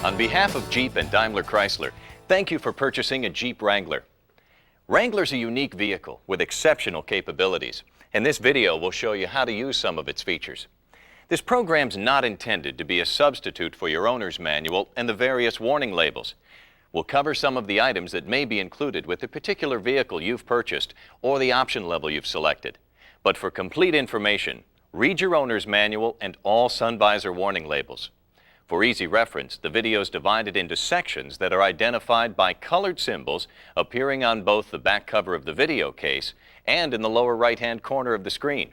On behalf of Jeep and Daimler Chrysler, thank you for purchasing a Jeep Wrangler. Wrangler's a unique vehicle with exceptional capabilities, and this video will show you how to use some of its features. This program's not intended to be a substitute for your owner's manual and the various warning labels. We'll cover some of the items that may be included with the particular vehicle you've purchased or the option level you've selected. But for complete information, read your owner's manual and all sun visor warning labels. For easy reference, the video is divided into sections that are identified by colored symbols appearing on both the back cover of the video case and in the lower right-hand corner of the screen.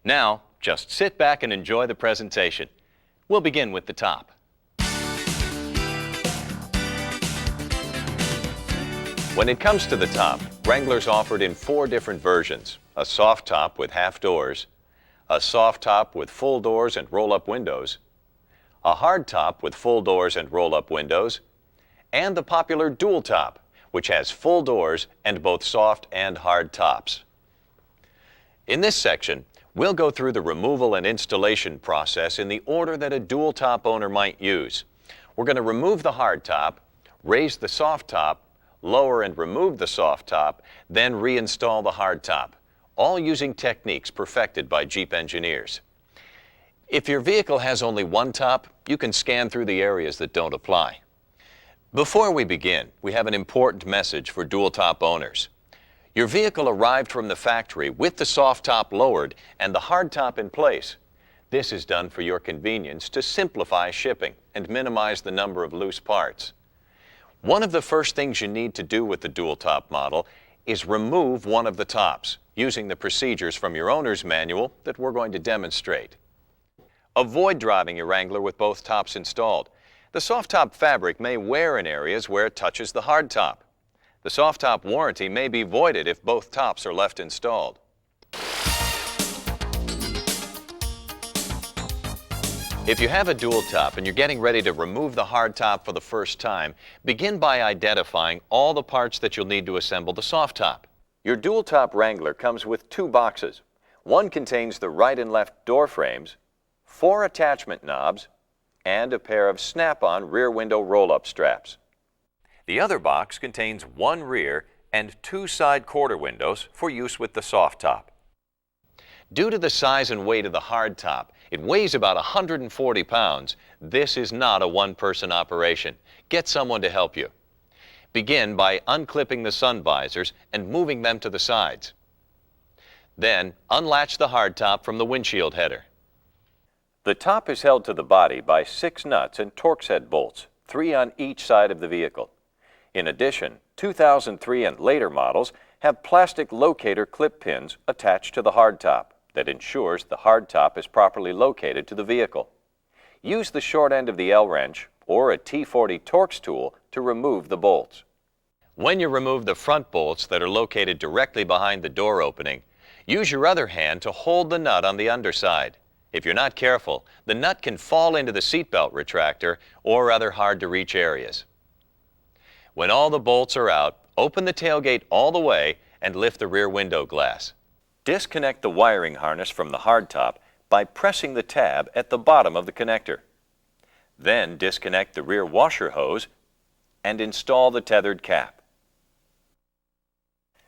Now, just sit back and enjoy the presentation. We'll begin with the top. When it comes to the top, Wrangler's offered in 4 different versions: a soft top with half doors, a soft top with full doors and roll-up windows, a hard top with full doors and roll-up windows, and the popular dual top, which has full doors and both soft and hard tops. In this section, we'll go through the removal and installation process in the order that a dual top owner might use. We're going to remove the hard top, raise the soft top, lower and remove the soft top, then reinstall the hard top, all using techniques perfected by Jeep engineers. If your vehicle has only one top, you can scan through the areas that don't apply. Before we begin, we have an important message for dual top owners. Your vehicle arrived from the factory with the soft top lowered and the hard top in place. This is done for your convenience to simplify shipping and minimize the number of loose parts. One of the first things you need to do with the dual top model is remove one of the tops using the procedures from your owner's manual that we're going to demonstrate. Avoid driving your Wrangler with both tops installed. The soft top fabric may wear in areas where it touches the hard top. The soft top warranty may be voided if both tops are left installed. If you have a dual top and you're getting ready to remove the hard top for the first time, begin by identifying all the parts that you'll need to assemble the soft top. Your dual top Wrangler comes with 2 boxes. One contains the right and left door frames, 4 attachment knobs, and a pair of snap-on rear window roll-up straps. The other box contains 1 rear and 2 side quarter windows for use with the soft top. Due to the size and weight of the hard top, it weighs about 140 pounds. This is not a one-person operation. Get someone to help you. Begin by unclipping the sun visors and moving them to the sides. Then, unlatch the hard top from the windshield header. The top is held to the body by 6 nuts and Torx head bolts, 3 on each side of the vehicle. In addition, 2003 and later models have plastic locator clip pins attached to the hard top that ensures the hard top is properly located to the vehicle. Use the short end of the L-wrench or a T40 Torx tool to remove the bolts. When you remove the front bolts that are located directly behind the door opening, use your other hand to hold the nut on the underside. If you're not careful, the nut can fall into the seatbelt retractor or other hard-to-reach areas. When all the bolts are out, open the tailgate all the way and lift the rear window glass. Disconnect the wiring harness from the hard top by pressing the tab at the bottom of the connector. Then disconnect the rear washer hose and install the tethered cap.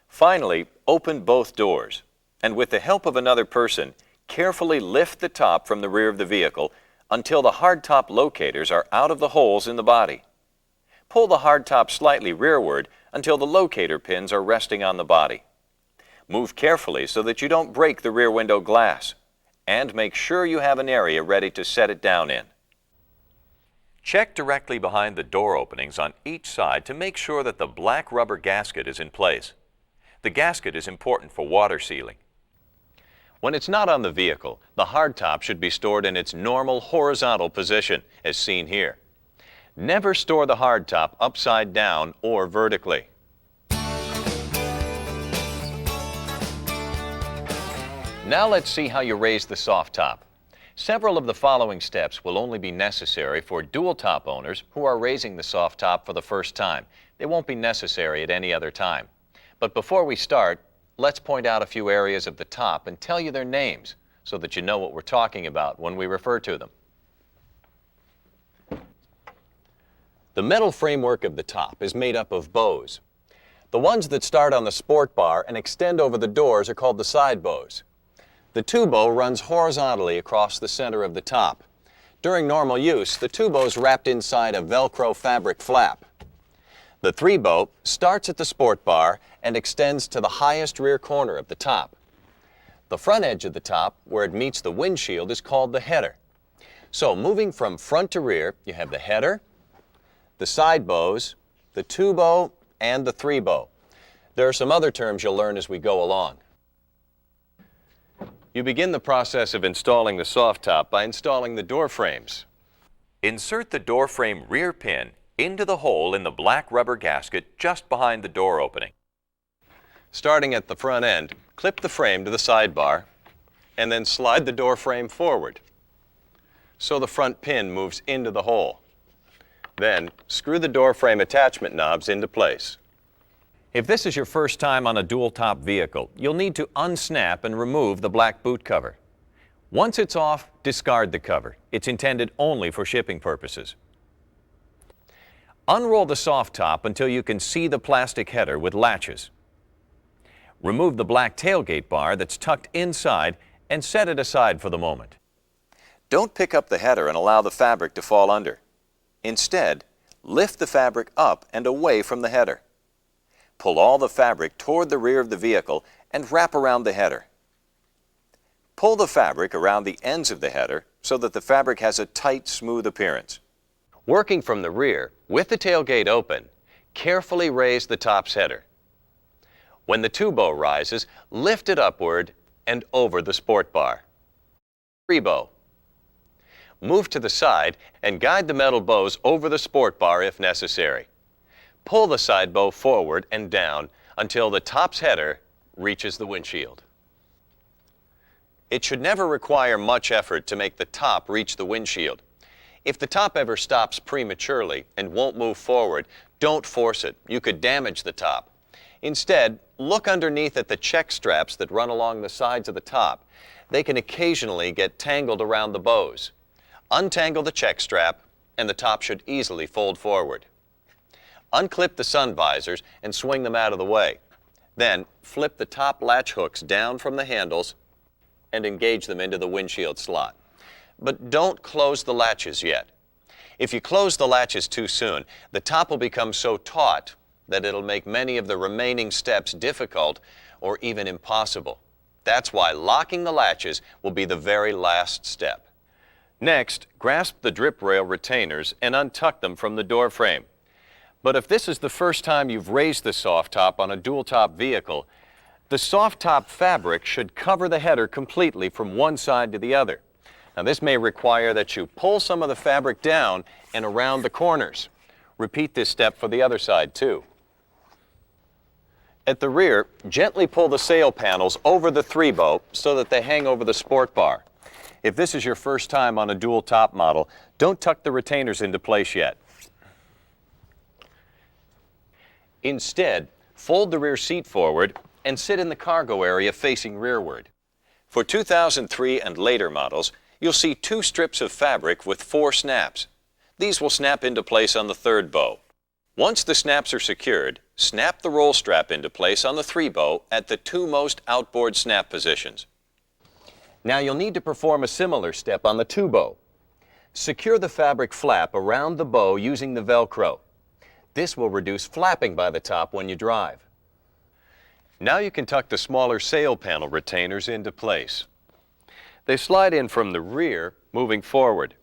Finally, open both doors and with the help of another person, carefully lift the top from the rear of the vehicle until the hard top locators are out of the holes in the body. Pull the hard top slightly rearward until the locator pins are resting on the body. Move carefully so that you don't break the rear window glass, and make sure you have an area ready to set it down in. Check directly behind the door openings on each side to make sure that the black rubber gasket is in place. The gasket is important for water sealing. When it's not on the vehicle, the hard top should be stored in its normal horizontal position, as seen here. Never store the hard top upside down or vertically. Now let's see how you raise the soft top. Several of the following steps will only be necessary for dual top owners who are raising the soft top for the first time. They won't be necessary at any other time. But before we start, let's point out a few areas of the top and tell you their names so that you know what we're talking about when we refer to them. The metal framework of the top is made up of bows. The ones that start on the sport bar and extend over the doors are called the side bows. The two bow runs horizontally across the center of the top. During normal use, the two bow is wrapped inside a Velcro fabric flap. The three bow starts at the sport bar and extends to the highest rear corner of the top. The front edge of the top, where it meets the windshield, is called the header. So moving from front to rear, you have the header, the side bows, the two bow, and the three bow. There are some other terms you'll learn as we go along. You begin the process of installing the soft top by installing the door frames. Insert the door frame rear pin into the hole in the black rubber gasket just behind the door opening. Starting at the front end, clip the frame to the side bar and then slide the door frame forward so the front pin moves into the hole. Then screw the door frame attachment knobs into place. If this is your first time on a dual-top vehicle, you'll need to unsnap and remove the black boot cover. Once it's off, discard the cover. It's intended only for shipping purposes. Unroll the soft top until you can see the plastic header with latches. Remove the black tailgate bar that's tucked inside and set it aside for the moment. Don't pick up the header and allow the fabric to fall under. Instead, lift the fabric up and away from the header. Pull all the fabric toward the rear of the vehicle and wrap around the header. Pull the fabric around the ends of the header so that the fabric has a tight, smooth appearance. Working from the rear, with the tailgate open, carefully raise the top's header. When the two bow rises, lift it upward and over the sport bar. Three bow. Move to the side and guide the metal bows over the sport bar if necessary. Pull the side bow forward and down until the top's header reaches the windshield. It should never require much effort to make the top reach the windshield. If the top ever stops prematurely and won't move forward, don't force it. You could damage the top. Instead, look underneath at the check straps that run along the sides of the top. They can occasionally get tangled around the bows. Untangle the check strap and the top should easily fold forward. Unclip the sun visors and swing them out of the way. Then flip the top latch hooks down from the handles and engage them into the windshield slot. But don't close the latches yet. If you close the latches too soon, the top will become so taut that it'll make many of the remaining steps difficult or even impossible. That's why locking the latches will be the very last step. Next, grasp the drip rail retainers and untuck them from the door frame. But if this is the first time you've raised the soft top on a dual-top vehicle, the soft top fabric should cover the header completely from one side to the other. Now this may require that you pull some of the fabric down and around the corners. Repeat this step for the other side too. At the rear, gently pull the sail panels over the three bow so that they hang over the sport bar. If this is your first time on a dual-top model, don't tuck the retainers into place yet. Instead, fold the rear seat forward and sit in the cargo area facing rearward. For 2003 and later models, you'll see two strips of fabric with 4 snaps. These will snap into place on the third bow. Once the snaps are secured, snap the roll strap into place on the three bow at the two most outboard snap positions. Now you'll need to perform a similar step on the two bow. Secure the fabric flap around the bow using the Velcro. This will reduce flapping by the top when you drive. Now you can tuck the smaller sail panel retainers into place. They slide in from the rear, moving forward.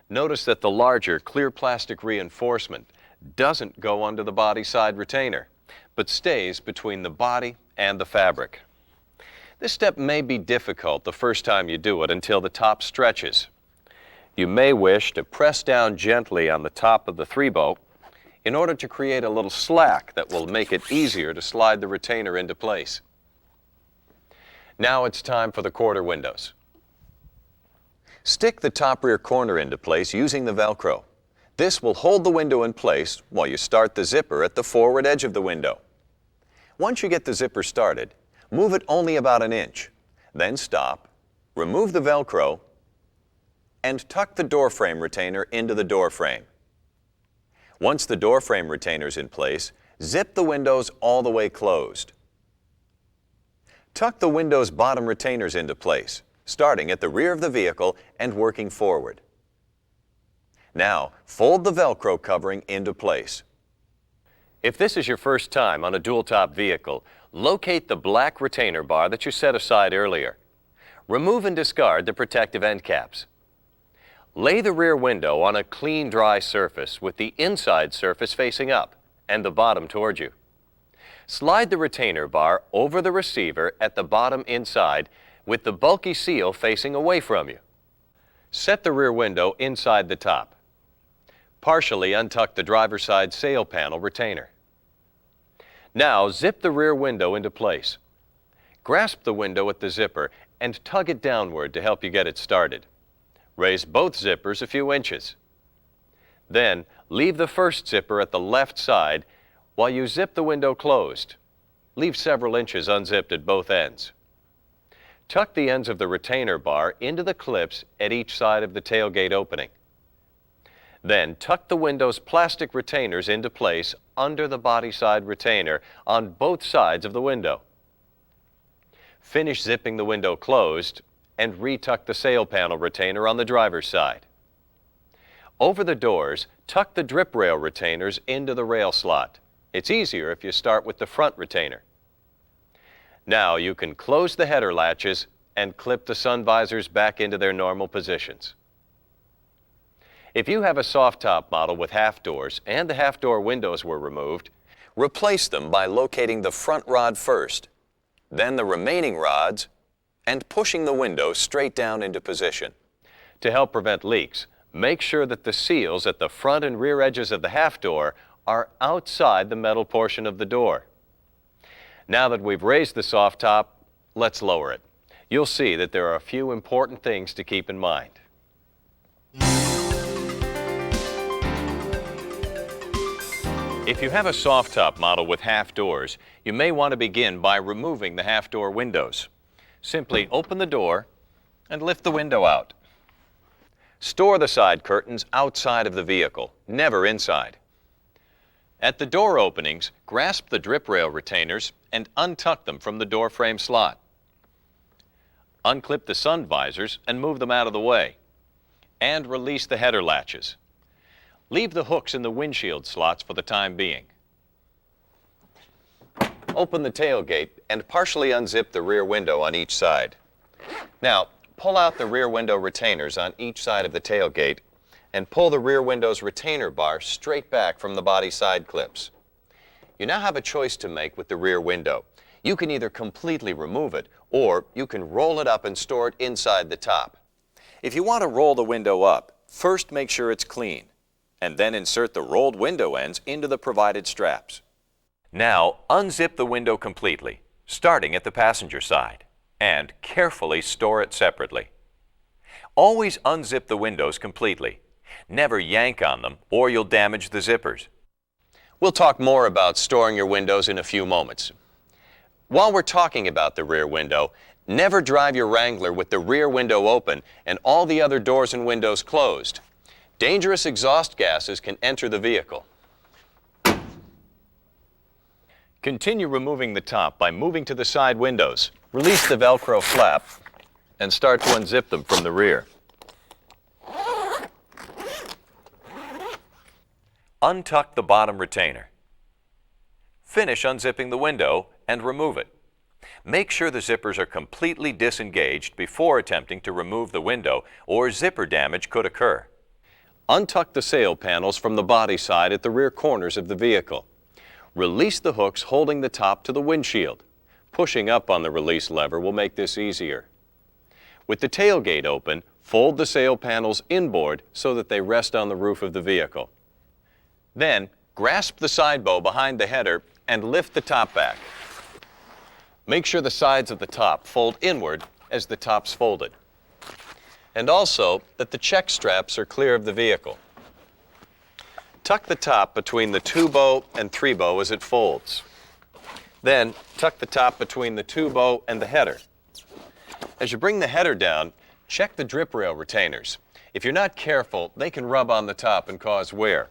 Notice that the larger clear plastic reinforcement doesn't go under the body side retainer, but stays between the body and the fabric. This step may be difficult the first time you do it until the top stretches. You may wish to press down gently on the top of the three bow in order to create a little slack that will make it easier to slide the retainer into place. Now it's time for the quarter windows. Stick the top rear corner into place using the Velcro. This will hold the window in place while you start the zipper at the forward edge of the window. Once you get the zipper started, move it only about an inch. Then stop, remove the Velcro, and tuck the door frame retainer into the door frame. Once the door frame retainer is in place, zip the windows all the way closed. Tuck the window's bottom retainers into place, starting at the rear of the vehicle and working forward. Now, fold the Velcro covering into place. If this is your first time on a dual-top vehicle, locate the black retainer bar that you set aside earlier. Remove and discard the protective end caps. Lay the rear window on a clean, dry surface with the inside surface facing up and the bottom toward you. Slide the retainer bar over the receiver at the bottom inside with the bulky seal facing away from you. Set the rear window inside the top. Partially untuck the driver's side sail panel retainer. Now zip the rear window into place. Grasp the window at the zipper and tug it downward to help you get it started. Raise both zippers a few inches. Then leave the first zipper at the left side while you zip the window closed. Leave several inches unzipped at both ends. Tuck the ends of the retainer bar into the clips at each side of the tailgate opening. Then tuck the window's plastic retainers into place under the body side retainer on both sides of the window. Finish zipping the window closed and retuck the sail panel retainer on the driver's side. Over the doors, tuck the drip rail retainers into the rail slot. It's easier if you start with the front retainer. Now you can close the header latches and clip the sun visors back into their normal positions. If you have a soft top model with half doors and the half door windows were removed, replace them by locating the front rod first, then the remaining rods, and pushing the window straight down into position. To help prevent leaks, make sure that the seals at the front and rear edges of the half door are outside the metal portion of the door. Now that we've raised the soft top, let's lower it. You'll see that there are a few important things to keep in mind. If you have a soft top model with half doors, you may want to begin by removing the half door windows. Simply open the door and lift the window out. Store the side curtains outside of the vehicle, never inside. At the door openings, grasp the drip rail retainers and untuck them from the door frame slot. Unclip the sun visors and move them out of the way. And release the header latches. Leave the hooks in the windshield slots for the time being. Open the tailgate and partially unzip the rear window on each side. Now, pull out the rear window retainers on each side of the tailgate and pull the rear window's retainer bar straight back from the body side clips. You now have a choice to make with the rear window. You can either completely remove it or you can roll it up and store it inside the top. If you want to roll the window up, first make sure it's clean and then insert the rolled window ends into the provided straps. Now, unzip the window completely, starting at the passenger side, and carefully store it separately. Always unzip the windows completely. Never yank on them or you'll damage the zippers. We'll talk more about storing your windows in a few moments. While we're talking about the rear window, never drive your Wrangler with the rear window open and all the other doors and windows closed. Dangerous exhaust gases can enter the vehicle. Continue removing the top by moving to the side windows. Release the Velcro flap and start to unzip them from the rear. Untuck the bottom retainer. Finish unzipping the window and remove it. Make sure the zippers are completely disengaged before attempting to remove the window or zipper damage could occur. Untuck the sail panels from the body side at the rear corners of the vehicle. Release the hooks holding the top to the windshield. Pushing up on the release lever will make this easier. With the tailgate open, fold the sail panels inboard so that they rest on the roof of the vehicle. Then, grasp the side bow behind the header and lift the top back. Make sure the sides of the top fold inward as the top's folded. And also that the check straps are clear of the vehicle. Tuck the top between the 2-bow and 3-bow as it folds. Then, tuck the top between the 2-bow and the header. As you bring the header down, check the drip rail retainers. If you're not careful, they can rub on the top and cause wear.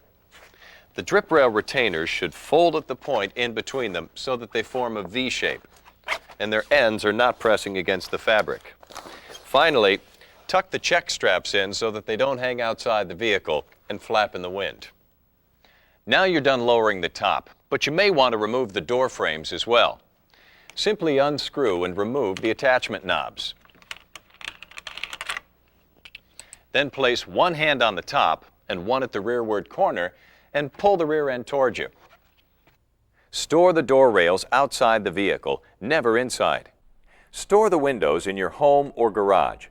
The drip rail retainers should fold at the point in between them so that they form a V shape, and their ends are not pressing against the fabric. Finally, tuck the check straps in so that they don't hang outside the vehicle and flap in the wind. Now you're done lowering the top, but you may want to remove the door frames as well. Simply unscrew and remove the attachment knobs. Then place one hand on the top and one at the rearward corner and pull the rear end towards you. Store the door rails outside the vehicle, never inside. Store the windows in your home or garage.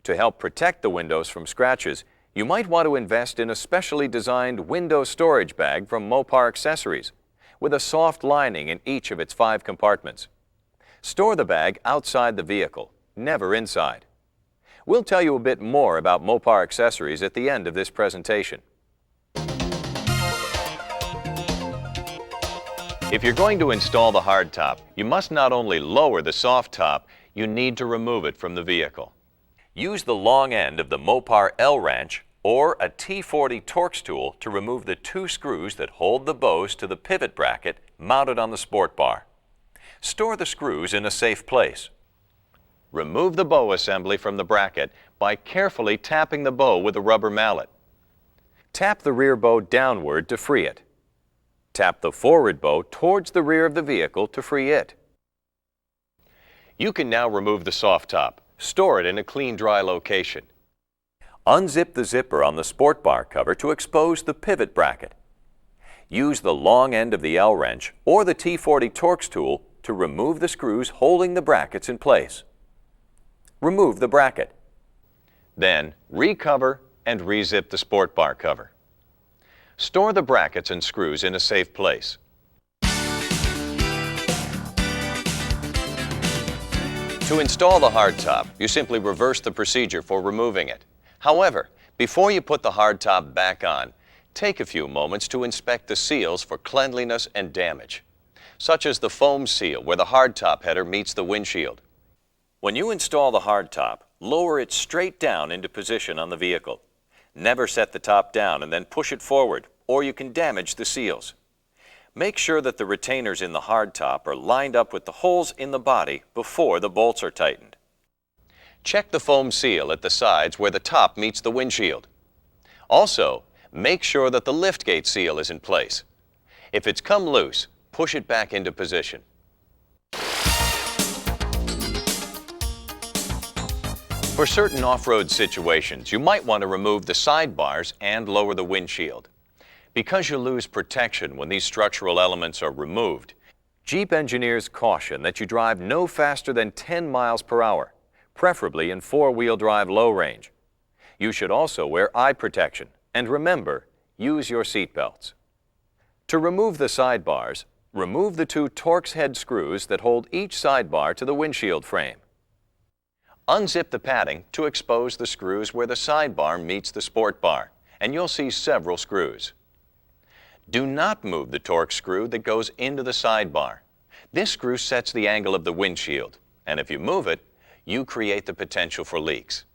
To help protect the windows from scratches, you might want to invest in a specially designed window storage bag from Mopar Accessories, with a soft lining in each of its 5 compartments. Store the bag outside the vehicle, never inside. We'll tell you a bit more about Mopar Accessories at the end of this presentation. If you're going to install the hardtop, you must not only lower the soft top, you need to remove it from the vehicle. Use the long end of the Mopar L-wrench or a T40 Torx tool to remove the 2 screws that hold the bows to the pivot bracket mounted on the sport bar. Store the screws in a safe place. Remove the bow assembly from the bracket by carefully tapping the bow with a rubber mallet. Tap the rear bow downward to free it. Tap the forward bow towards the rear of the vehicle to free it. You can now remove the soft top. Store it in a clean, dry location. Unzip the zipper on the sport bar cover to expose the pivot bracket. Use the long end of the L-wrench or the T40 Torx tool to remove the screws holding the brackets in place. Remove the bracket. Then recover and re-zip the sport bar cover. Store the brackets and screws in a safe place. To install the hardtop, you simply reverse the procedure for removing it. However, before you put the hardtop back on, take a few moments to inspect the seals for cleanliness and damage, such as the foam seal where the hardtop header meets the windshield. When you install the hardtop, lower it straight down into position on the vehicle. Never set the top down and then push it forward, or you can damage the seals. Make sure that the retainers in the hardtop are lined up with the holes in the body before the bolts are tightened. Check the foam seal at the sides where the top meets the windshield. Also, make sure that the liftgate seal is in place. If it's come loose, push it back into position. For certain off-road situations, you might want to remove the sidebars and lower the windshield. Because you lose protection when these structural elements are removed, Jeep engineers caution that you drive no faster than 10 miles per hour, preferably in 4-wheel drive low range. You should also wear eye protection, and remember, use your seat belts. To remove the sidebars, remove the 2 Torx head screws that hold each sidebar to the windshield frame. Unzip the padding to expose the screws where the sidebar meets the sport bar, and you'll see several screws. Do not move the Torx screw that goes into the sidebar. This screw sets the angle of the windshield, and if you move it, you create the potential for leaks.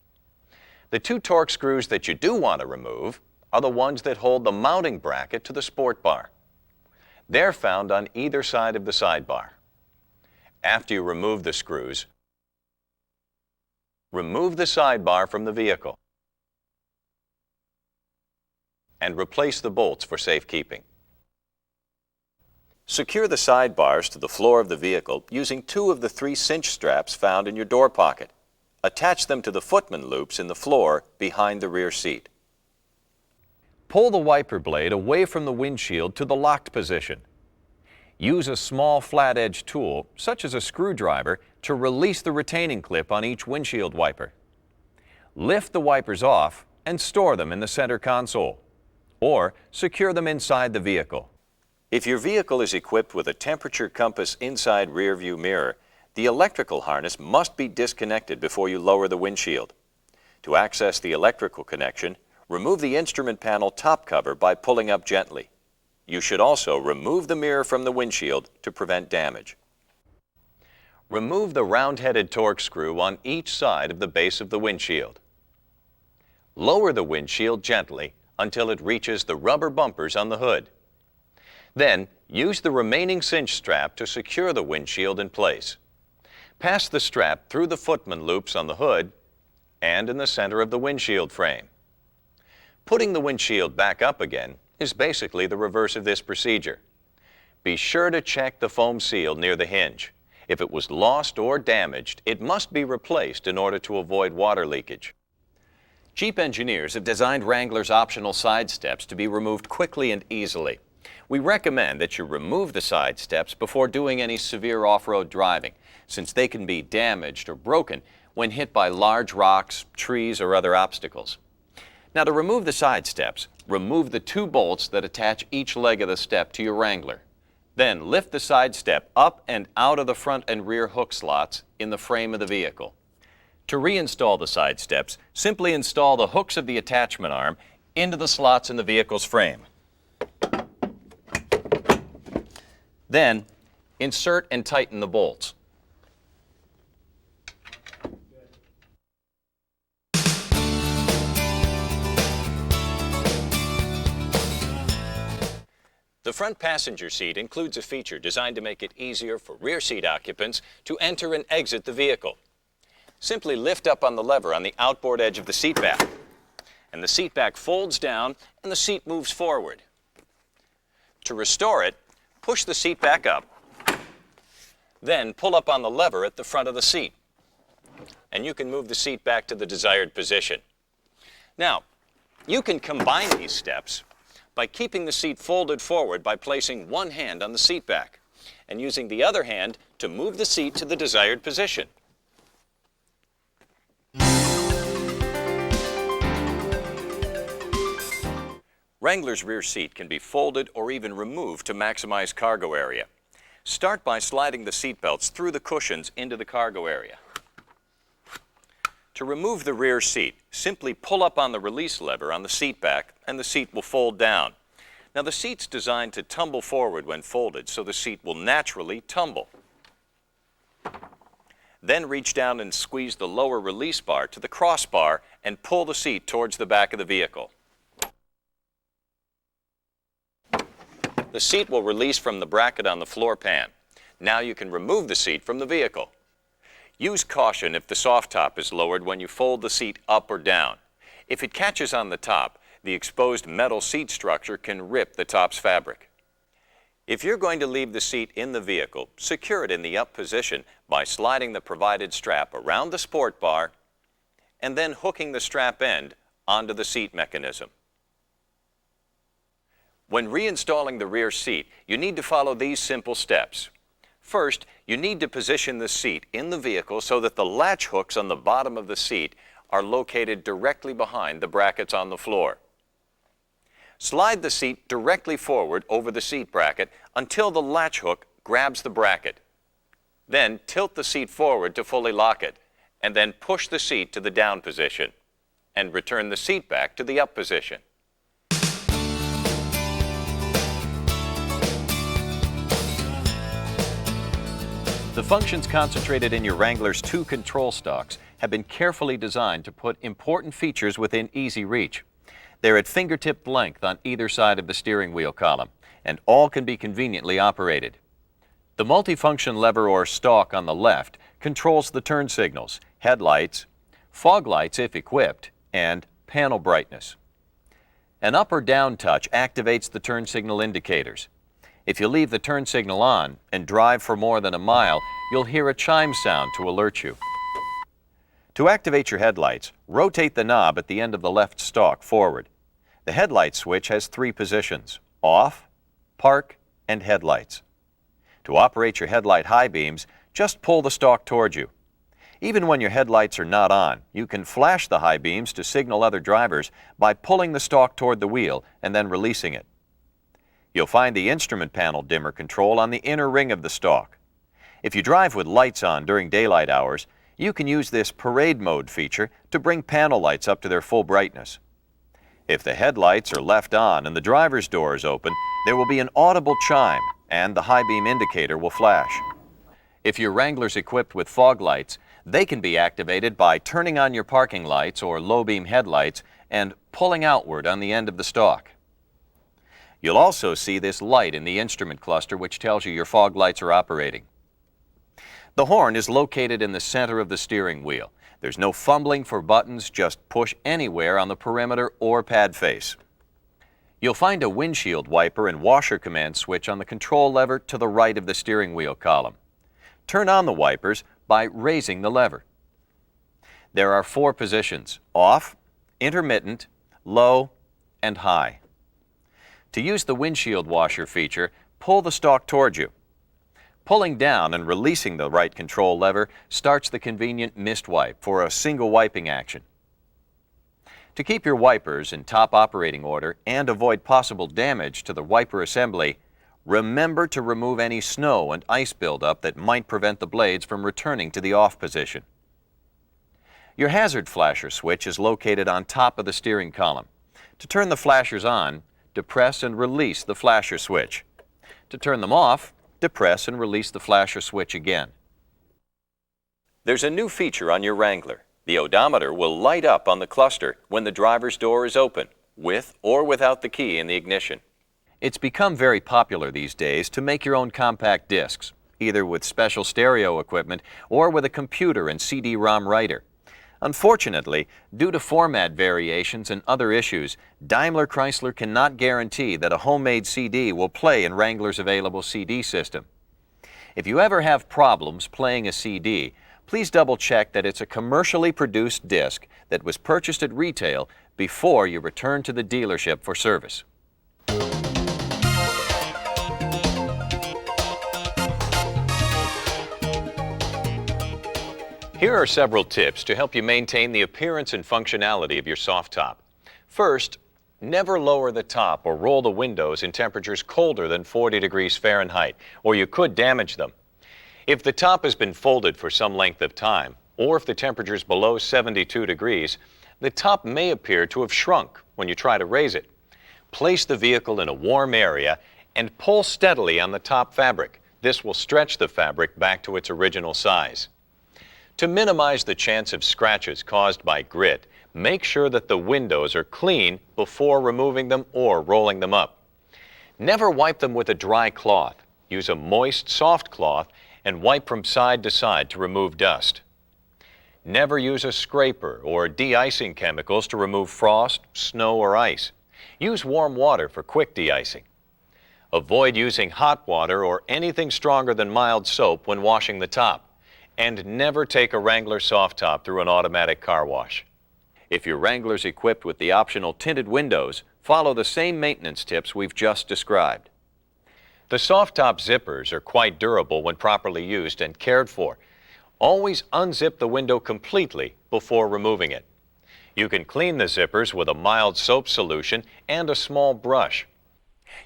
The 2 Torx screws that you do want to remove are the ones that hold the mounting bracket to the sport bar. They're found on either side of the sidebar. After you remove the screws, remove the sidebar from the vehicle and replace the bolts for safekeeping. Secure the sidebars to the floor of the vehicle using 2 of the 3 cinch straps found in your door pocket. Attach them to the footman loops in the floor behind the rear seat. Pull the wiper blade away from the windshield to the locked position. Use a small flat-edge tool, such as a screwdriver, to release the retaining clip on each windshield wiper. Lift the wipers off and store them in the center console, or secure them inside the vehicle. If your vehicle is equipped with a temperature compass inside rear view mirror, the electrical harness must be disconnected before you lower the windshield. To access the electrical connection, remove the instrument panel top cover by pulling up gently. You should also remove the mirror from the windshield to prevent damage. Remove the round-headed Torx screw on each side of the base of the windshield. Lower the windshield gently until it reaches the rubber bumpers on the hood. Then, use the remaining cinch strap to secure the windshield in place. Pass the strap through the footman loops on the hood and in the center of the windshield frame. Putting the windshield back up again is basically the reverse of this procedure. Be sure to check the foam seal near the hinge. If it was lost or damaged, it must be replaced in order to avoid water leakage. Jeep engineers have designed Wrangler's optional side steps to be removed quickly and easily. We recommend that you remove the side steps before doing any severe off-road driving, since they can be damaged or broken when hit by large rocks, trees, or other obstacles. Now, to remove the side steps, remove the 2 bolts that attach each leg of the step to your Wrangler. Then lift the side step up and out of the front and rear hook slots in the frame of the vehicle. To reinstall the side steps, simply install the hooks of the attachment arm into the slots in the vehicle's frame. Then, insert and tighten the bolts. The front passenger seat includes a feature designed to make it easier for rear seat occupants to enter and exit the vehicle. Simply lift up on the lever on the outboard edge of the seat back, and the seat back folds down and the seat moves forward. To restore it, push the seat back up, then pull up on the lever at the front of the seat, and you can move the seat back to the desired position. Now, you can combine these steps by keeping the seat folded forward by placing one hand on the seat back and using the other hand to move the seat to the desired position. Wrangler's rear seat can be folded or even removed to maximize cargo area. Start by sliding the seat belts through the cushions into the cargo area. To remove the rear seat, simply pull up on the release lever on the seat back and the seat will fold down. Now, the seat's designed to tumble forward when folded, so the seat will naturally tumble. Then reach down and squeeze the lower release bar to the crossbar and pull the seat towards the back of the vehicle. The seat will release from the bracket on the floor pan. Now you can remove the seat from the vehicle. Use caution if the soft top is lowered when you fold the seat up or down. If it catches on the top, the exposed metal seat structure can rip the top's fabric. If you're going to leave the seat in the vehicle, secure it in the up position by sliding the provided strap around the sport bar and then hooking the strap end onto the seat mechanism. When reinstalling the rear seat, you need to follow these simple steps. First, you need to position the seat in the vehicle so that the latch hooks on the bottom of the seat are located directly behind the brackets on the floor. Slide the seat directly forward over the seat bracket until the latch hook grabs the bracket. Then tilt the seat forward to fully lock it, and then push the seat to the down position, and return the seat back to the up position. The functions concentrated in your Wrangler's 2 control stalks have been carefully designed to put important features within easy reach. They're at fingertip length on either side of the steering wheel column, and all can be conveniently operated. The multifunction lever or stalk on the left controls the turn signals, headlights, fog lights if equipped, and panel brightness. An up or down touch activates the turn signal indicators. If you leave the turn signal on and drive for more than a mile, you'll hear a chime sound to alert you. To activate your headlights, rotate the knob at the end of the left stalk forward. The headlight switch has 3 positions: off, park, and headlights. To operate your headlight high beams, just pull the stalk towards you. Even when your headlights are not on, you can flash the high beams to signal other drivers by pulling the stalk toward the wheel and then releasing it. You'll find the instrument panel dimmer control on the inner ring of the stalk. If you drive with lights on during daylight hours, you can use this parade mode feature to bring panel lights up to their full brightness. If the headlights are left on and the driver's door is open, there will be an audible chime and the high beam indicator will flash. If your Wrangler's equipped with fog lights, they can be activated by turning on your parking lights or low beam headlights and pulling outward on the end of the stalk. You'll also see this light in the instrument cluster which tells you your fog lights are operating. The horn is located in the center of the steering wheel. There's no fumbling for buttons, just push anywhere on the perimeter or pad face. You'll find a windshield wiper and washer command switch on the control lever to the right of the steering wheel column. Turn on the wipers by raising the lever. There are 4 positions: off, intermittent, low, and high. To use the windshield washer feature, pull the stalk towards you. Pulling down and releasing the right control lever starts the convenient mist wipe for a single wiping action. To keep your wipers in top operating order and avoid possible damage to the wiper assembly, remember to remove any snow and ice buildup that might prevent the blades from returning to the off position. Your hazard flasher switch is located on top of the steering column. To turn the flashers on, depress and release the flasher switch. To turn them off, depress and release the flasher switch again. There's a new feature on your Wrangler. The odometer will light up on the cluster when the driver's door is open, with or without the key in the ignition. It's become very popular these days to make your own compact discs, either with special stereo equipment or with a computer and CD-ROM writer. Unfortunately, due to format variations and other issues, Daimler-Chrysler cannot guarantee that a homemade CD will play in Wrangler's available CD system. If you ever have problems playing a CD, please double-check that it's a commercially produced disc that was purchased at retail before you return to the dealership for service. Here are several tips to help you maintain the appearance and functionality of your soft top. First, never lower the top or roll the windows in temperatures colder than 40 degrees Fahrenheit, or you could damage them. If the top has been folded for some length of time, or if the temperature is below 72 degrees, the top may appear to have shrunk when you try to raise it. Place the vehicle in a warm area and pull steadily on the top fabric. This will stretch the fabric back to its original size. To minimize the chance of scratches caused by grit, make sure that the windows are clean before removing them or rolling them up. Never wipe them with a dry cloth. Use a moist, soft cloth and wipe from side to side to remove dust. Never use a scraper or de-icing chemicals to remove frost, snow, or ice. Use warm water for quick de-icing. Avoid using hot water or anything stronger than mild soap when washing the top. And never take a Wrangler soft top through an automatic car wash. If your Wrangler's equipped with the optional tinted windows, follow the same maintenance tips we've just described. The soft top zippers are quite durable when properly used and cared for. Always unzip the window completely before removing it. You can clean the zippers with a mild soap solution and a small brush.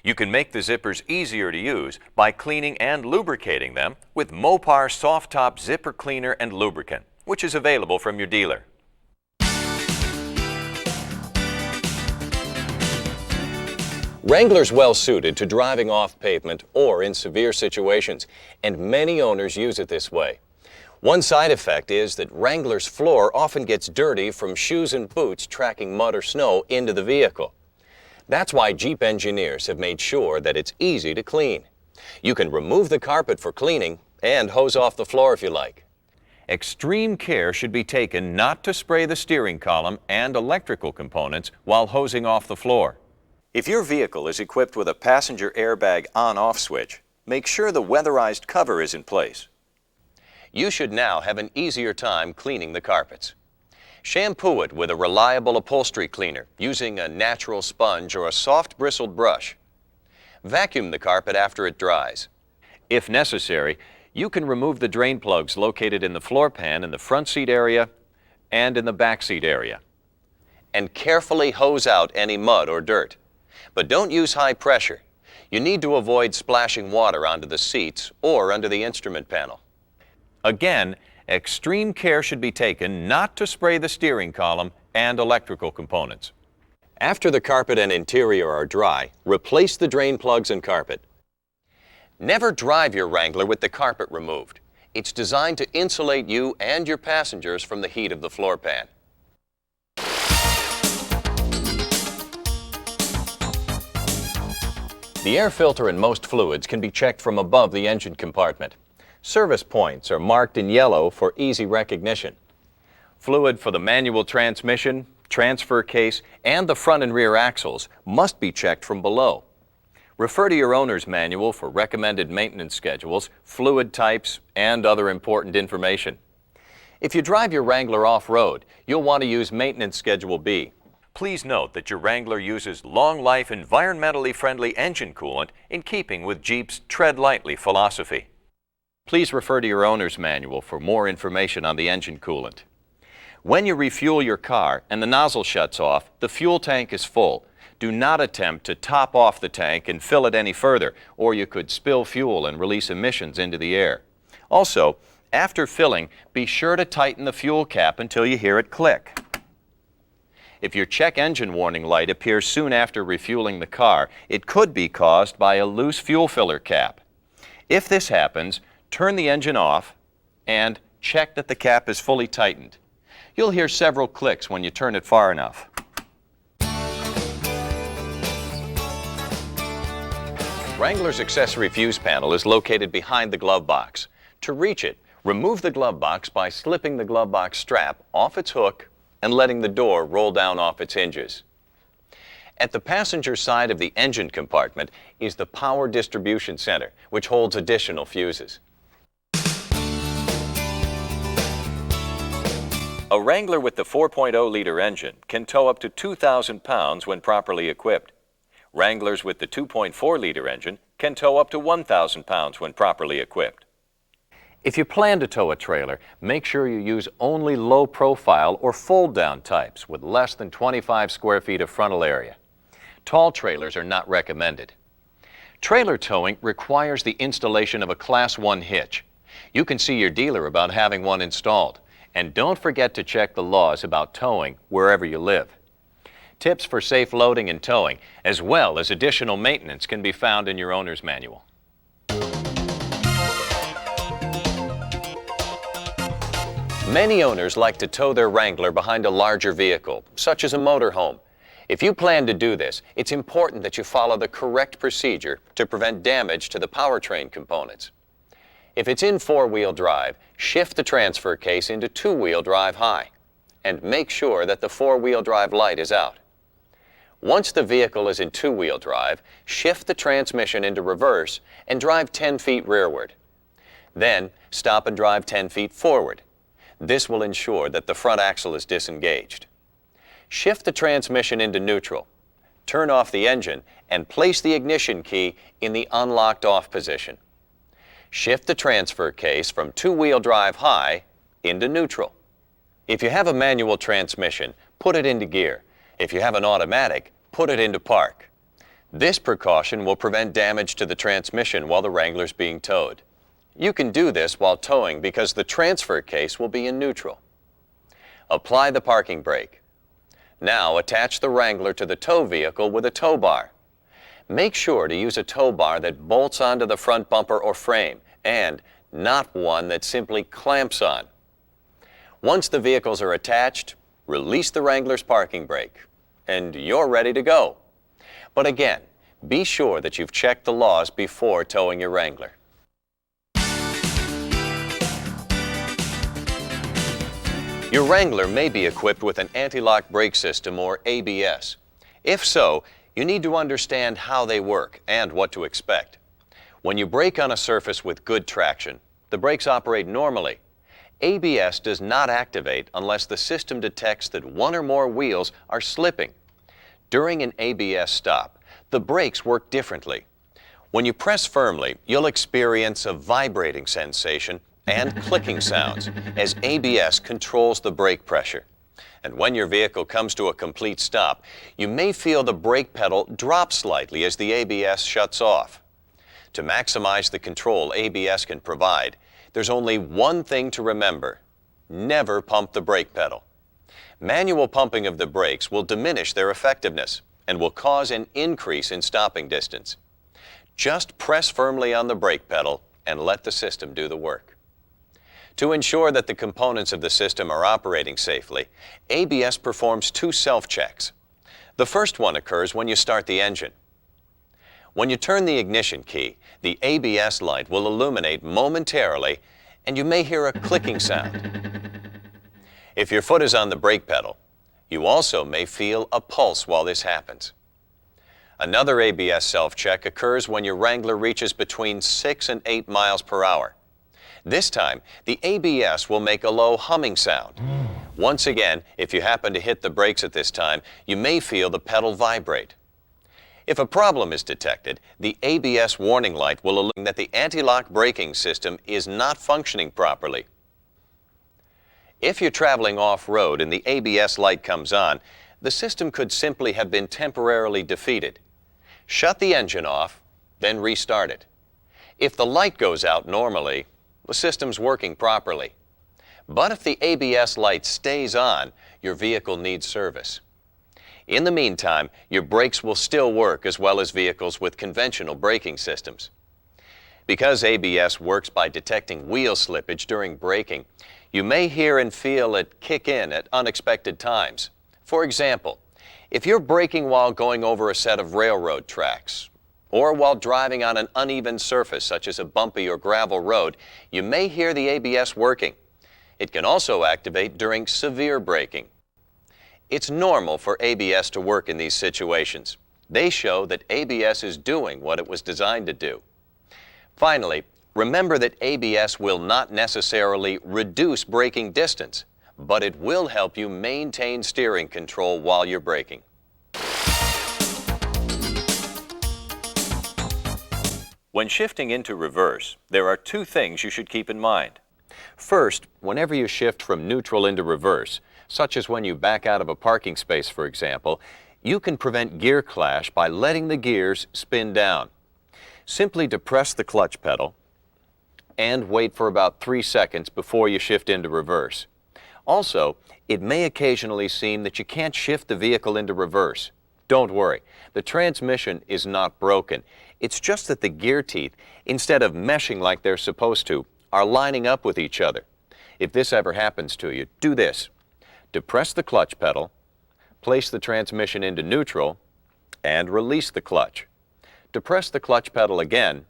You can make the zippers easier to use by cleaning and lubricating them with Mopar Soft Top Zipper Cleaner and Lubricant, which is available from your dealer. Wrangler's well suited to driving off pavement or in severe situations, and many owners use it this way. One side effect is that Wrangler's floor often gets dirty from shoes and boots tracking mud or snow into the vehicle. That's why Jeep engineers have made sure that it's easy to clean. You can remove the carpet for cleaning and hose off the floor if you like. Extreme care should be taken not to spray the steering column and electrical components while hosing off the floor. If your vehicle is equipped with a passenger airbag on-off switch, make sure the weatherized cover is in place. You should now have an easier time cleaning the carpets. Shampoo it with a reliable upholstery cleaner using a natural sponge or a soft bristled brush. Vacuum the carpet after it dries. If necessary, you can remove the drain plugs located in the floor pan in the front seat area and in the back seat area. And carefully hose out any mud or dirt. But don't use high pressure. You need to avoid splashing water onto the seats or under the instrument panel. Again, extreme care should be taken not to spray the steering column and electrical components. After the carpet and interior are dry, replace the drain plugs and carpet. Never drive your Wrangler with the carpet removed. It's designed to insulate you and your passengers from the heat of the floor pan. The air filter in most fluids can be checked from above the engine compartment. Service points are marked in yellow for easy recognition. Fluid for the manual transmission, transfer case, and the front and rear axles must be checked from below. Refer to your owner's manual for recommended maintenance schedules, fluid types, and other important information. If you drive your Wrangler off-road, you'll want to use Maintenance Schedule B. Please note that your Wrangler uses long-life, environmentally friendly engine coolant in keeping with Jeep's Tread Lightly philosophy. Please refer to your owner's manual for more information on the engine coolant. When you refuel your car and the nozzle shuts off, the fuel tank is full. Do not attempt to top off the tank and fill it any further, or you could spill fuel and release emissions into the air. Also, after filling, be sure to tighten the fuel cap until you hear it click. If your check engine warning light appears soon after refueling the car, it could be caused by a loose fuel filler cap. If this happens, turn the engine off and check that the cap is fully tightened. You'll hear several clicks when you turn it far enough. Wrangler's accessory fuse panel is located behind the glove box. To reach it, remove the glove box by slipping the glove box strap off its hook and letting the door roll down off its hinges. At the passenger side of the engine compartment is the power distribution center, which holds additional fuses. A Wrangler with the 4.0-liter engine can tow up to 2,000 pounds when properly equipped. Wranglers with the 2.4-liter engine can tow up to 1,000 pounds when properly equipped. If you plan to tow a trailer, make sure you use only low-profile or fold-down types with less than 25 square feet of frontal area. Tall trailers are not recommended. Trailer towing requires the installation of a Class 1 hitch. You can see your dealer about having one installed. And don't forget to check the laws about towing wherever you live. Tips for safe loading and towing, as well as additional maintenance, can be found in your owner's manual. Many owners like to tow their Wrangler behind a larger vehicle, such as a motorhome. If you plan to do this, it's important that you follow the correct procedure to prevent damage to the powertrain components. If it's in four-wheel drive, shift the transfer case into two-wheel drive high, and make sure that the four-wheel drive light is out. Once the vehicle is in two-wheel drive, shift the transmission into reverse and drive 10 feet rearward. Then, stop and drive 10 feet forward. This will ensure that the front axle is disengaged. Shift the transmission into neutral. Turn off the engine and place the ignition key in the unlocked off position. Shift the transfer case from two-wheel drive high into neutral. If you have a manual transmission, put it into gear. If you have an automatic, put it into park. This precaution will prevent damage to the transmission while the Wrangler's being towed. You can do this while towing because the transfer case will be in neutral. Apply the parking brake. Now attach the Wrangler to the tow vehicle with a tow bar. Make sure to use a tow bar that bolts onto the front bumper or frame, and not one that simply clamps on. Once the vehicles are attached, release the Wrangler's parking brake, and you're ready to go. But again, be sure that you've checked the laws before towing your Wrangler. Your Wrangler may be equipped with an anti-lock brake system or ABS. If so, you need to understand how they work and what to expect. When you brake on a surface with good traction, the brakes operate normally. ABS does not activate unless the system detects that one or more wheels are slipping. During an ABS stop, the brakes work differently. When you press firmly, you'll experience a vibrating sensation and clicking sounds as ABS controls the brake pressure. And when your vehicle comes to a complete stop, you may feel the brake pedal drop slightly as the ABS shuts off. To maximize the control ABS can provide, there's only one thing to remember: never pump the brake pedal. Manual pumping of the brakes will diminish their effectiveness and will cause an increase in stopping distance. Just press firmly on the brake pedal and let the system do the work. To ensure that the components of the system are operating safely, ABS performs two self-checks. The first one occurs when you start the engine. When you turn the ignition key, the ABS light will illuminate momentarily and you may hear a clicking sound. If your foot is on the brake pedal, you also may feel a pulse while this happens. Another ABS self-check occurs when your Wrangler reaches between 6 and 8 miles per hour. This time, the ABS will make a low humming sound. Once again, if you happen to hit the brakes at this time, you may feel the pedal vibrate. If a problem is detected, the ABS warning light will illuminate that the anti-lock braking system is not functioning properly. If you're traveling off-road and the ABS light comes on, the system could simply have been temporarily defeated. Shut the engine off, then restart it. If the light goes out normally, the system's working properly. But if the ABS light stays on, your vehicle needs service. In the meantime, your brakes will still work as well as vehicles with conventional braking systems. Because ABS works by detecting wheel slippage during braking, you may hear and feel it kick in at unexpected times. For example, if you're braking while going over a set of railroad tracks, or while driving on an uneven surface such as a bumpy or gravel road, you may hear the ABS working. It can also activate during severe braking. It's normal for ABS to work in these situations. They show that ABS is doing what it was designed to do. Finally, remember that ABS will not necessarily reduce braking distance, but it will help you maintain steering control while you're braking. When shifting into reverse, there are two things you should keep in mind. First, whenever you shift from neutral into reverse, such as when you back out of a parking space, for example, you can prevent gear clash by letting the gears spin down. Simply depress the clutch pedal and wait for about 3 seconds before you shift into reverse. Also, it may occasionally seem that you can't shift the vehicle into reverse. Don't worry, the transmission is not broken. It's just that the gear teeth, instead of meshing like they're supposed to, are lining up with each other. If this ever happens to you, do this. Depress the clutch pedal, place the transmission into neutral, and release the clutch. Depress the clutch pedal again,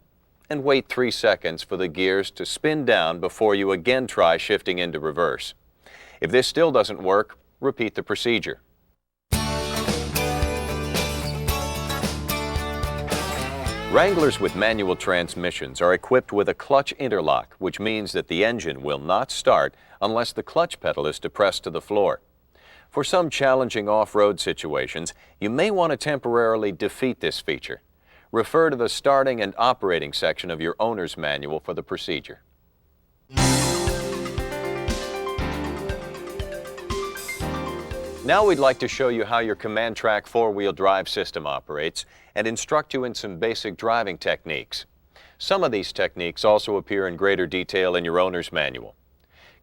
and wait 3 seconds for the gears to spin down before you again try shifting into reverse. If this still doesn't work, repeat the procedure. Wranglers with manual transmissions are equipped with a clutch interlock, which means that the engine will not start unless the clutch pedal is depressed to the floor. For some challenging off-road situations, you may want to temporarily defeat this feature. Refer to the starting and operating section of your owner's manual for the procedure. Now we'd like to show you how your Command Track four-wheel drive system operates and instruct you in some basic driving techniques. Some of these techniques also appear in greater detail in your owner's manual.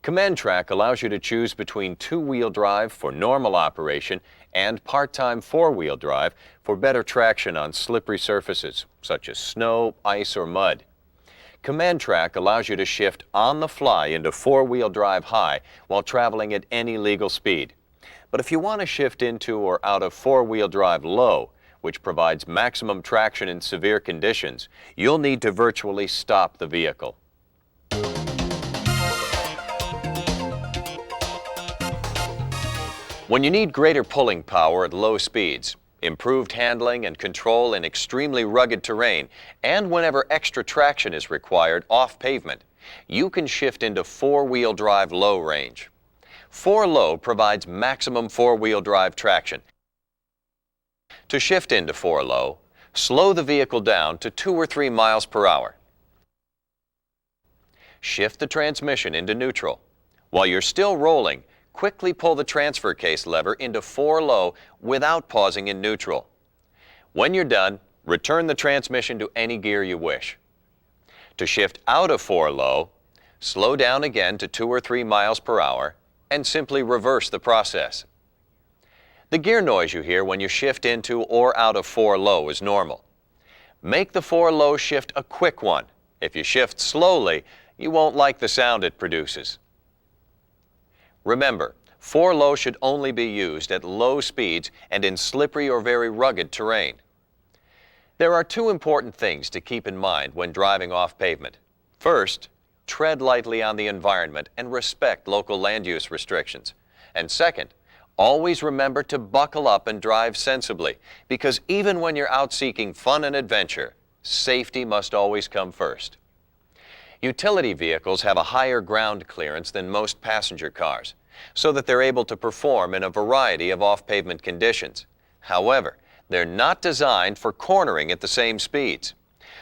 Command Track allows you to choose between two-wheel drive for normal operation and part-time four-wheel drive for better traction on slippery surfaces such as snow, ice, or mud. Command Track allows you to shift on the fly into four-wheel drive high while traveling at any legal speed. But if you want to shift into or out of four-wheel drive low, which provides maximum traction in severe conditions, you'll need to virtually stop the vehicle. When you need greater pulling power at low speeds, improved handling and control in extremely rugged terrain, and whenever extra traction is required off pavement, you can shift into four-wheel drive low range. 4 low provides maximum four-wheel drive traction. To shift into 4 low, slow the vehicle down to 2 or 3 miles per hour. Shift the transmission into neutral. While you're still rolling, quickly pull the transfer case lever into 4 low without pausing in neutral. When you're done, return the transmission to any gear you wish. To shift out of 4 low, slow down again to 2 or 3 miles per hour and simply reverse the process. The gear noise you hear when you shift into or out of 4 low is normal. Make the 4 low shift a quick one. If you shift slowly, you won't like the sound it produces. Remember, 4 low should only be used at low speeds and in slippery or very rugged terrain. There are two important things to keep in mind when driving off pavement. First, tread lightly on the environment and respect local land use restrictions. And second, always remember to buckle up and drive sensibly, because even when you're out seeking fun and adventure, safety must always come first. Utility vehicles have a higher ground clearance than most passenger cars, so that they're able to perform in a variety of off-pavement conditions. However, they're not designed for cornering at the same speeds.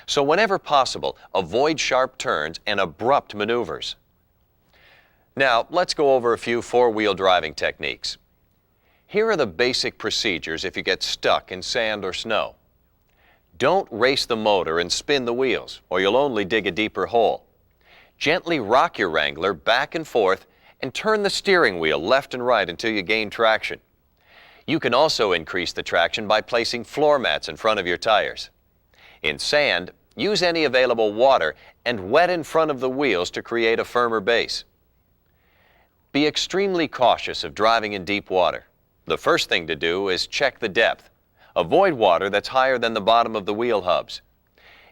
So whenever possible, avoid sharp turns and abrupt maneuvers. Now, let's go over a few four-wheel driving techniques. Here are the basic procedures if you get stuck in sand or snow. Don't race the motor and spin the wheels, or you'll only dig a deeper hole. Gently rock your Wrangler back and forth and turn the steering wheel left and right until you gain traction. You can also increase the traction by placing floor mats in front of your tires. In sand, use any available water and wet in front of the wheels to create a firmer base. Be extremely cautious of driving in deep water. The first thing to do is check the depth. Avoid water that's higher than the bottom of the wheel hubs.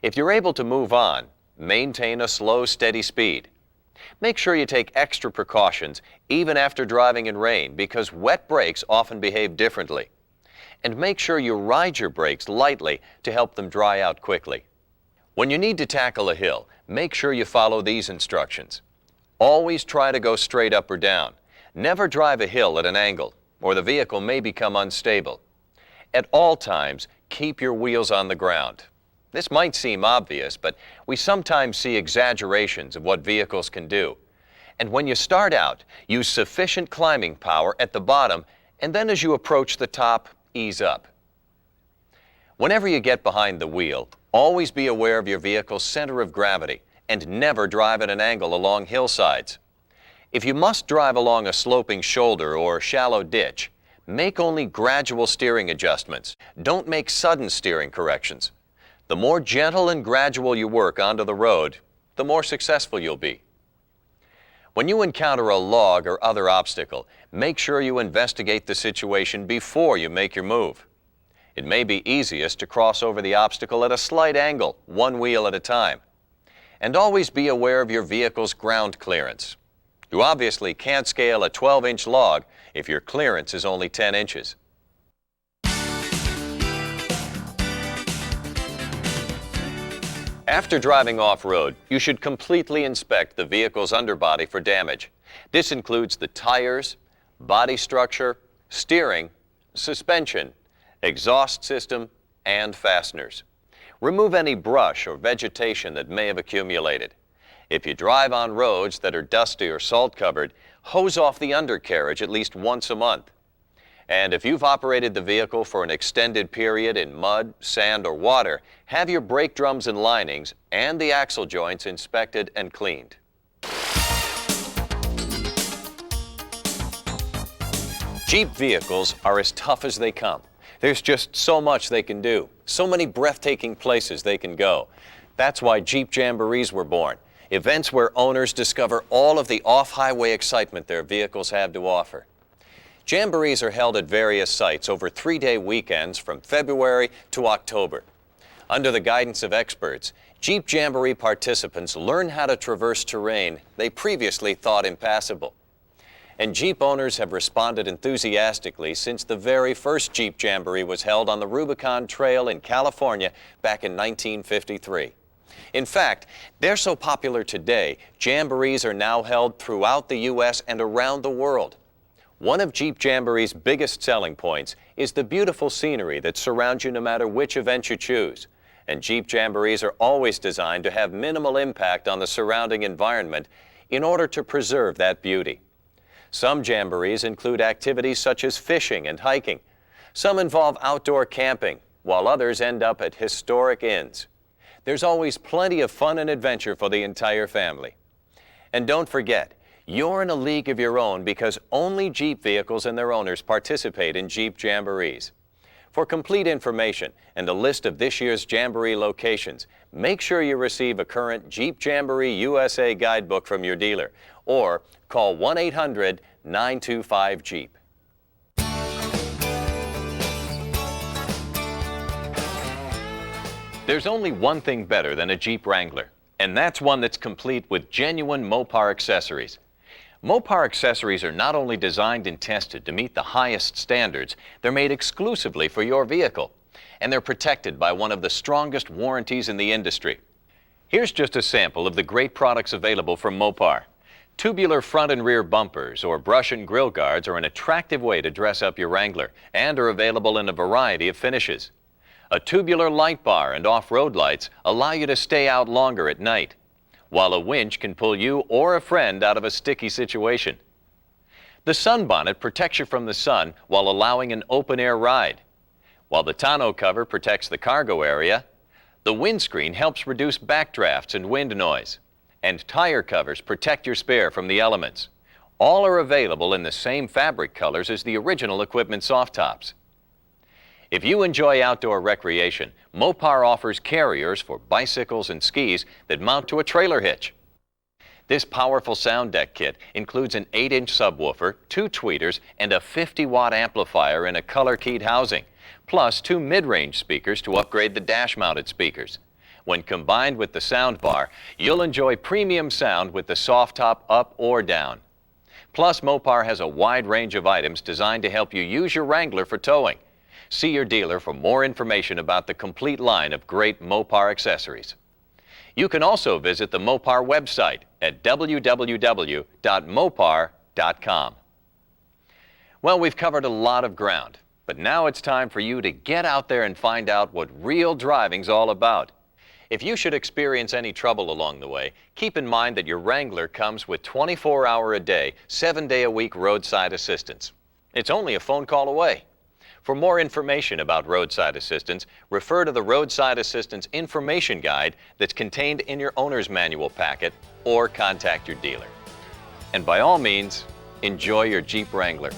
If you're able to move on, maintain a slow, steady speed. Make sure you take extra precautions even after driving in rain, because wet brakes often behave differently. And make sure you ride your brakes lightly to help them dry out quickly. When you need to tackle a hill, make sure you follow these instructions. Always try to go straight up or down. Never drive a hill at an angle, or the vehicle may become unstable. At all times, keep your wheels on the ground. This might seem obvious, but we sometimes see exaggerations of what vehicles can do. And when you start out, use sufficient climbing power at the bottom, and then as you approach the top, ease up. Whenever you get behind the wheel, always be aware of your vehicle's center of gravity and never drive at an angle along hillsides. If you must drive along a sloping shoulder or shallow ditch, make only gradual steering adjustments. Don't make sudden steering corrections. The more gentle and gradual you work onto the road, the more successful you'll be. When you encounter a log or other obstacle, make sure you investigate the situation before you make your move. It may be easiest to cross over the obstacle at a slight angle, one wheel at a time. And always be aware of your vehicle's ground clearance. You obviously can't scale a 12-inch log if your clearance is only 10 inches. After driving off-road, you should completely inspect the vehicle's underbody for damage. This includes the tires, body structure, steering, suspension, exhaust system, and fasteners. Remove any brush or vegetation that may have accumulated. If you drive on roads that are dusty or salt-covered, hose off the undercarriage at least once a month. And if you've operated the vehicle for an extended period in mud, sand, or water, have your brake drums and linings and the axle joints inspected and cleaned. Jeep vehicles are as tough as they come. There's just so much they can do, so many breathtaking places they can go. That's why Jeep Jamborees were born. Events where owners discover all of the off-highway excitement their vehicles have to offer. Jamborees are held at various sites over 3-day weekends from February to October. Under the guidance of experts, Jeep Jamboree participants learn how to traverse terrain they previously thought impassable. And Jeep owners have responded enthusiastically since the very first Jeep Jamboree was held on the Rubicon Trail in California back in 1953. In fact, they're so popular today, Jamborees are now held throughout the U.S. and around the world. One of Jeep Jamboree's biggest selling points is the beautiful scenery that surrounds you no matter which event you choose. And Jeep Jamborees are always designed to have minimal impact on the surrounding environment in order to preserve that beauty. Some Jamborees include activities such as fishing and hiking. Some involve outdoor camping, while others end up at historic inns. There's always plenty of fun and adventure for the entire family. And don't forget, you're in a league of your own because only Jeep vehicles and their owners participate in Jeep Jamborees. For complete information and a list of this year's Jamboree locations, make sure you receive a current Jeep Jamboree USA guidebook from your dealer or call 1-800-925-JEEP. There's only one thing better than a Jeep Wrangler, and that's one that's complete with genuine Mopar accessories. Mopar accessories are not only designed and tested to meet the highest standards, they're made exclusively for your vehicle, and they're protected by one of the strongest warranties in the industry. Here's just a sample of the great products available from Mopar. Tubular front and rear bumpers or brush and grill guards are an attractive way to dress up your Wrangler and are available in a variety of finishes. A tubular light bar and off-road lights allow you to stay out longer at night, while a winch can pull you or a friend out of a sticky situation. The sunbonnet protects you from the sun while allowing an open-air ride, while the tonneau cover protects the cargo area. The windscreen helps reduce backdrafts and wind noise, and tire covers protect your spare from the elements. All are available in the same fabric colors as the original equipment soft tops. If you enjoy outdoor recreation, Mopar offers carriers for bicycles and skis that mount to a trailer hitch. This powerful sound deck kit includes an 8-inch subwoofer, 2 tweeters, and a 50-watt amplifier in a color-keyed housing, plus 2 mid-range speakers to upgrade the dash-mounted speakers. When combined with the sound bar, you'll enjoy premium sound with the soft top up or down. Plus, Mopar has a wide range of items designed to help you use your Wrangler for towing. See your dealer for more information about the complete line of great Mopar accessories. You can also visit the Mopar website at www.mopar.com. Well, we've covered a lot of ground, but now it's time for you to get out there and find out what real driving's all about. If you should experience any trouble along the way, keep in mind that your Wrangler comes with 24-hour-a-day, 7-day-a-week roadside assistance. It's only a phone call away. For more information about roadside assistance, refer to the Roadside Assistance Information Guide that's contained in your owner's manual packet, or contact your dealer. And by all means, enjoy your Jeep Wrangler.